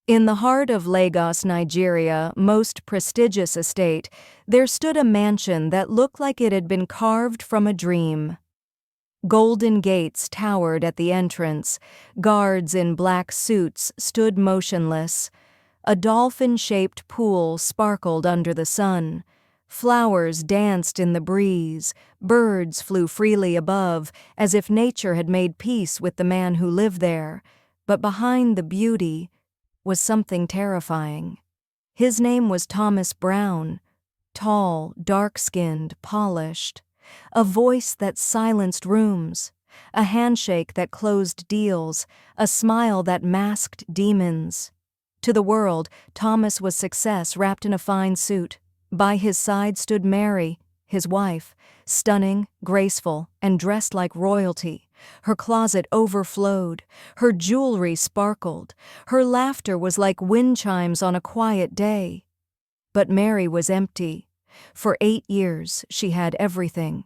In the heart of Lagos, Nigeria, most prestigious estate, there stood a mansion that looked like it had been carved from a dream. Golden gates towered at the entrance, guards in black suits stood motionless. A dolphin-shaped pool sparkled under the sun. Flowers danced in the breeze, birds flew freely above, as if nature had made peace with the man who lived there. But behind the beauty was something terrifying. His name was Thomas Brown, tall, dark-skinned, polished. A voice that silenced rooms, a handshake that closed deals, a smile that masked demons. To the world, Thomas was success wrapped in a fine suit. By his side stood Mary, his wife, stunning, graceful, and dressed like royalty. Her closet overflowed, her jewelry sparkled, her laughter was like wind chimes on a quiet day. But Mary was empty. For 8 years she had everything,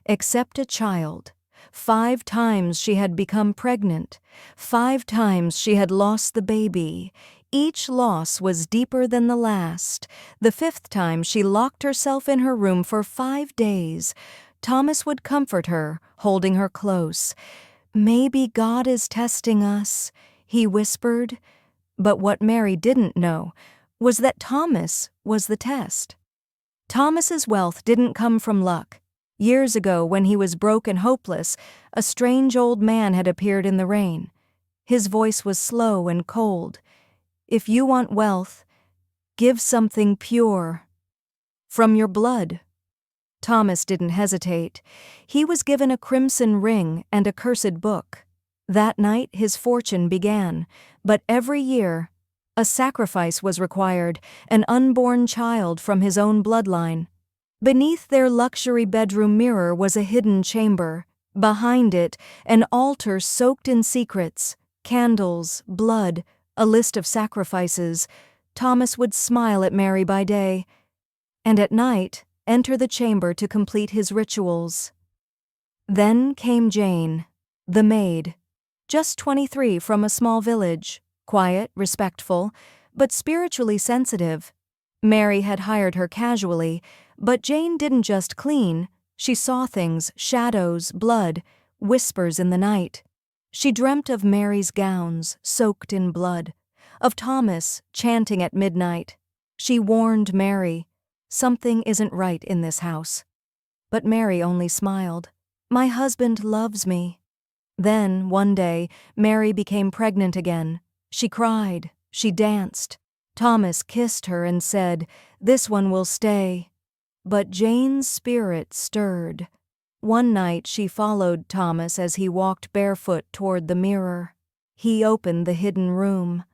except a child. 5 times she had become pregnant. 5 times she had lost the baby. Each loss was deeper than the last. The 5th time she locked herself in her room for 5 days. Thomas would comfort her, holding her close. "Maybe God is testing us," he whispered. But what Mary didn't know was that Thomas was the test. Thomas's wealth didn't come from luck. Years ago, when he was broke and hopeless, a strange old man had appeared in the rain. His voice was slow and cold. "If you want wealth, give something pure. From your blood." Thomas didn't hesitate. He was given a crimson ring and a cursed book. That night his fortune began, but every year a sacrifice was required, an unborn child from his own bloodline. Beneath their luxury bedroom mirror was a hidden chamber. Behind it, an altar soaked in secrets, candles, blood, a list of sacrifices. Thomas would smile at Mary by day, and at night enter the chamber to complete his rituals. Then came Jane, the maid, just 23 from a small village. Quiet, respectful, but spiritually sensitive. Mary had hired her casually, but Jane didn't just clean. She saw things, shadows, blood, whispers in the night. She dreamt of Mary's gowns, soaked in blood, of Thomas chanting at midnight. She warned Mary, "Something isn't right in this house." But Mary only smiled. "My husband loves me." Then, one day, Mary became pregnant again. She cried, she danced. Thomas kissed her and said, "This one will stay." But Jane's spirit stirred. One night she followed Thomas as he walked barefoot toward the mirror. He opened the hidden room,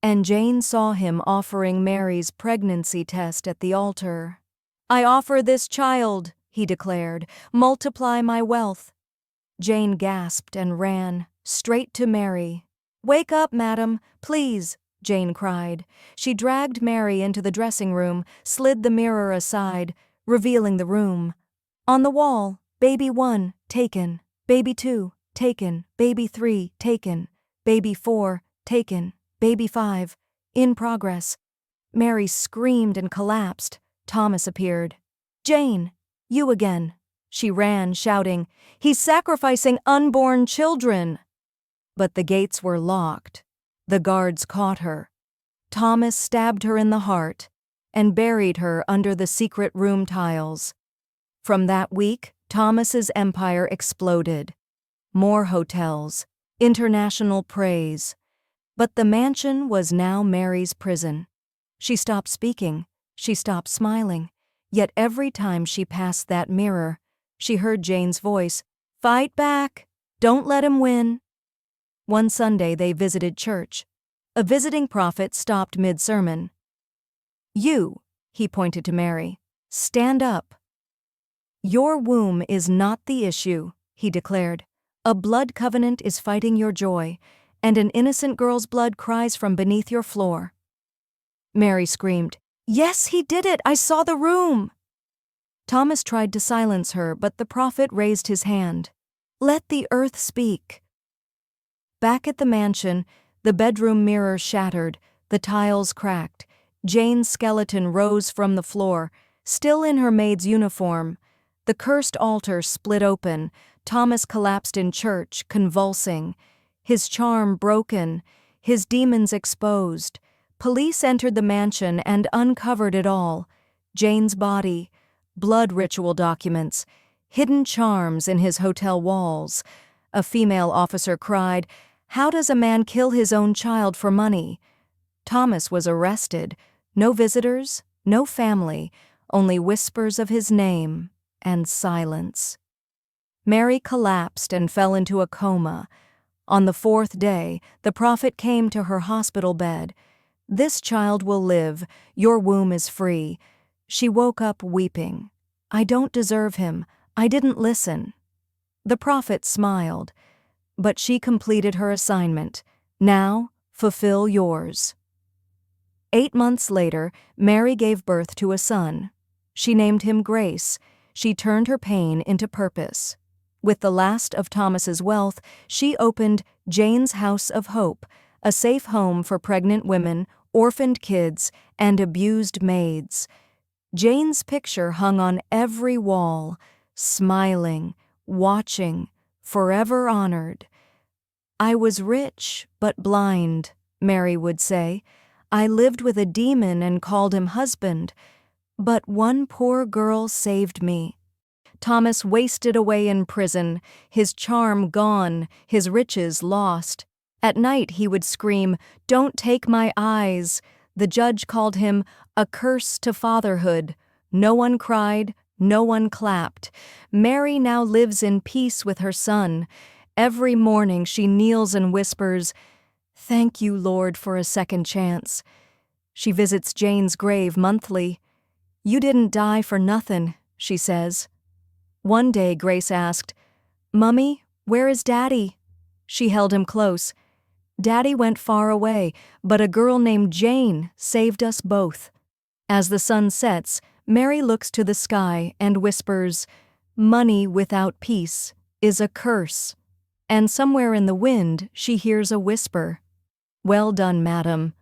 and Jane saw him offering Mary's pregnancy test at the altar. "I offer this child," he declared. "Multiply my wealth." Jane gasped and ran, straight to Mary. "Wake up, madam, please," Jane cried. She dragged Mary into the dressing room, slid the mirror aside, revealing the room. On the wall, baby 1, taken. Baby 2, taken. Baby 3, taken. Baby 4, taken. Baby 5, in progress. Mary screamed and collapsed. Thomas appeared. "Jane, you again." She ran, shouting, "He's sacrificing unborn children!" But the gates were locked. The guards caught her. Thomas stabbed her in the heart and buried her under the secret room tiles. From that week, Thomas's empire exploded. More hotels, international praise. But the mansion was now Mary's prison. She stopped speaking. She stopped smiling. Yet every time she passed that mirror, she heard Jane's voice, "Fight back! Don't let him win!" One Sunday they visited church. A visiting prophet stopped mid-sermon. "You," he pointed to Mary, "stand up." "Your womb is not the issue," he declared. "A blood covenant is fighting your joy, and an innocent girl's blood cries from beneath your floor." Mary screamed, "Yes, he did it! I saw the room!" Thomas tried to silence her, but the prophet raised his hand. "Let the earth speak." Back at the mansion, the bedroom mirror shattered, The tiles cracked. Jane's skeleton rose from the floor, still in her maid's uniform. The cursed altar split open. Thomas collapsed in church, convulsing. His charm broken, his demons exposed. Police entered the mansion and uncovered it all. Jane's body, blood ritual documents, hidden charms in his hotel walls. A female officer cried, "How does a man kill his own child for money?" Thomas was arrested. No visitors, no family, only whispers of his name and silence. Mary collapsed and fell into a coma. On the fourth day, the prophet came to her hospital bed. "This child will live. Your womb is free." She woke up weeping. "I don't deserve him. I didn't listen." The prophet smiled, but she completed her assignment. "Now, fulfill yours." 8 months later, Mary gave birth to a son. She named him Grace. She turned her pain into purpose. With the last of Thomas's wealth, she opened Jane's House of Hope, a safe home for pregnant women, orphaned kids, and abused maids. Jane's picture hung on every wall, smiling, watching, forever honored. "I was rich but blind," Mary would say. "I lived with a demon and called him husband, but one poor girl saved me." Thomas wasted away in prison, his charm gone, his riches lost. At night he would scream, "Don't take my eyes." The judge called him a curse to fatherhood. No one cried, no one clapped. Mary now lives in peace with her son. Every morning she kneels and whispers, "Thank you, Lord, for a second chance." She visits Jane's grave monthly. "You didn't die for nothing," she says. One day Grace asked, "Mummy, where is Daddy?" She held him close. "Daddy went far away, but a girl named Jane saved us both." As the sun sets, Mary looks to the sky and whispers, "Money without peace is a curse." And somewhere in the wind she hears a whisper, "Well done, madam."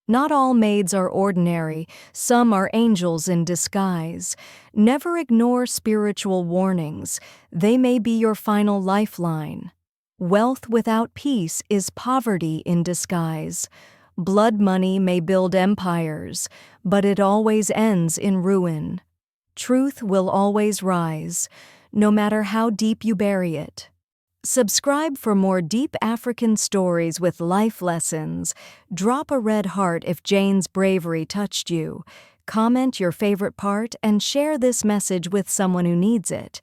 Not all maids are ordinary, some are angels in disguise. Never ignore spiritual warnings, they may be your final lifeline. Wealth without peace is poverty in disguise. Blood money may build empires, but it always ends in ruin. Truth will always rise, no matter how deep you bury it. Subscribe for more deep African stories with life lessons. Drop a red heart if Jane's bravery touched you. Comment your favorite part and share this message with someone who needs it.